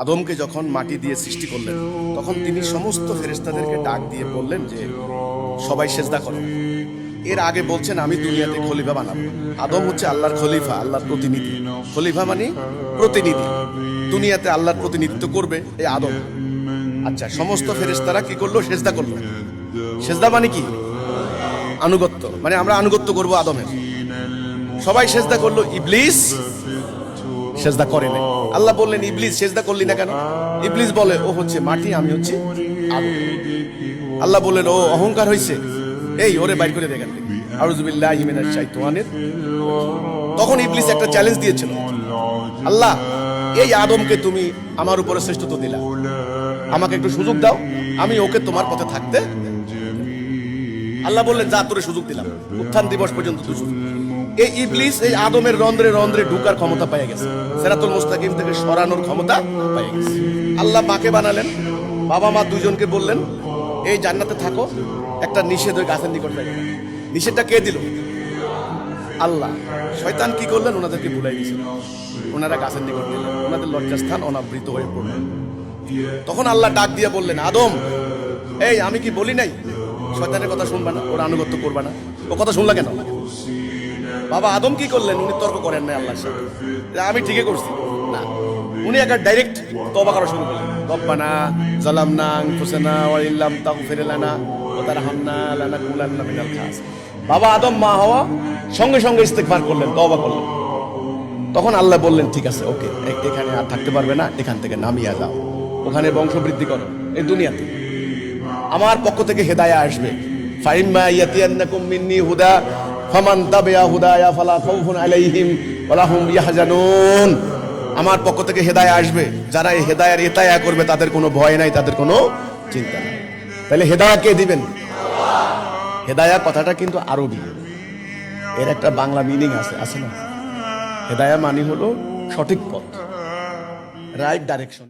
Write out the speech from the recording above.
আদমকে যখন মাটি দিয়ে সৃষ্টি করলেন, তখন তিনি সমস্ত ফেরেশতাদেরকে ডাক দিয়ে বললেন যে সবাই সেজদা করো। এর আগে বলছেন আমি দুনিয়াতে খলিফা বানাবো। আদম হচ্ছে আল্লাহর খলিফা, আল্লাহর প্রতিনিধি। খলিফা মানে প্রতিনিধি, দুনিয়াতে আল্লাহর প্রতিনিধিত্ব করবে এই আদম। আচ্ছা, সমস্ত ফেরেশতারা কি করলো? সেজদা করলো। সেজদা মানে কি? আনুগত্য, মানে আমরা আনুগত্য করব আদমের। সবাই সেজদা করলো, ইবলিস সেজদা করে না। আল্লাহ বললেন, ইবলিস সেজদা করলি না কেন? ইবলিস বলে, ও হচ্ছে মাটি, আমি হচ্ছে আদম। আল্লাহ বললেন, ও অহংকার হয়েছে, এই ওরে বাইর করে দেখেন। আউযুবিল্লাহি মিনাশ শাইতানির। তখন ইবলিস একটা চ্যালেঞ্জ দিয়েছিল, আল্লাহ এই আদমকে তুমি আমার উপরে শ্রেষ্ঠত্ব দিলা, আমাকে একটু সুযোগ দাও, আমি ওকে তোমার পথে থাকতে। আল্লাহ বললেন, যা তোরে সুযোগ দিলাম, উত্থান দিবস পর্যন্ত তুই সুযোগ। এই ইবলিস এই আদমের রন্ধ্রে রন্ধ্রে ঢুকার ক্ষমতা পেয়ে গেছে, সিরাতুল মুস্তাকিম থেকে সরানোর ক্ষমতা পেয়ে গেছে। আল্লাহ মাকে বানালেন, বাবা মা দুজনকে বললেন, এই জান্নাতে থাকো, একটা নিষেধ ওই গাছের নিকট যাবে। নিষেধটা কে দিল? আল্লাহ। শয়তান কি করলেন? ওনাদেরকে ভুলাই দিয়েছিল। ওনারা গাছের নিকট গেলেন, ওনাদের লজ্জাস্থান অনাবৃত হয়ে পড়লেন। তখন আল্লাহ ডাক দিয়ে বললেন, আদম এই আমি কি বলি নাই শয়তানের কথা শুনবা না, ওর আনুগত্য করবা না? ও কথা শুনলা কেন? বাবা আদম কি করলেন? উনি তর্ক করেন না আল্লাহর সাথে, আমি ঠিকই করছি না। উনি একটা ডাইরেক্ট তওবা করা শুরু করলেন, রব্বানা যালামনা আনফুসানা ওয়া ইল্লাম তাগফির লানা ওয়া তারহামনা লানাকুনান্না মিনাল খাসিরিন। বাবা আদম মা হাওয়া সঙ্গে সঙ্গে ইস্তেগফার করলেন, তওবা করলেন। তখন আল্লাহ বললেন, ঠিক আছে, ওকে, এখানে আর থাকতে পারবে না, এখান থেকে নামিয়ে যাও, ওখানে বংশবৃদ্ধি করো। এই দুনিয়াতে আমার পক্ষ থেকে হেদায়া আসবে। ফাইম্মা ইয়াতিয়ান্নাকুম মিন্নি হুদা ফামান তাবিআ হুদায়া ফালা খাউফুন আলাইহিম ওয়া লা হুম ইয়াহজানুন। আমার পক্ষ থেকে হেদায়া আসবে, যারা এই হেদায়ার ইতায়া করবে তাদের কোনো ভয় নাই, তাদের কোনো চিন্তা নাই। তাহলে হেদায়া কে দিবেন? হেদায়া কথাটা কিন্তু আরবি, এর একটা বাংলা মিনিং আছে না? হেদায়া মানে হলো সঠিক পথ, রাইট ডাইরেকশন।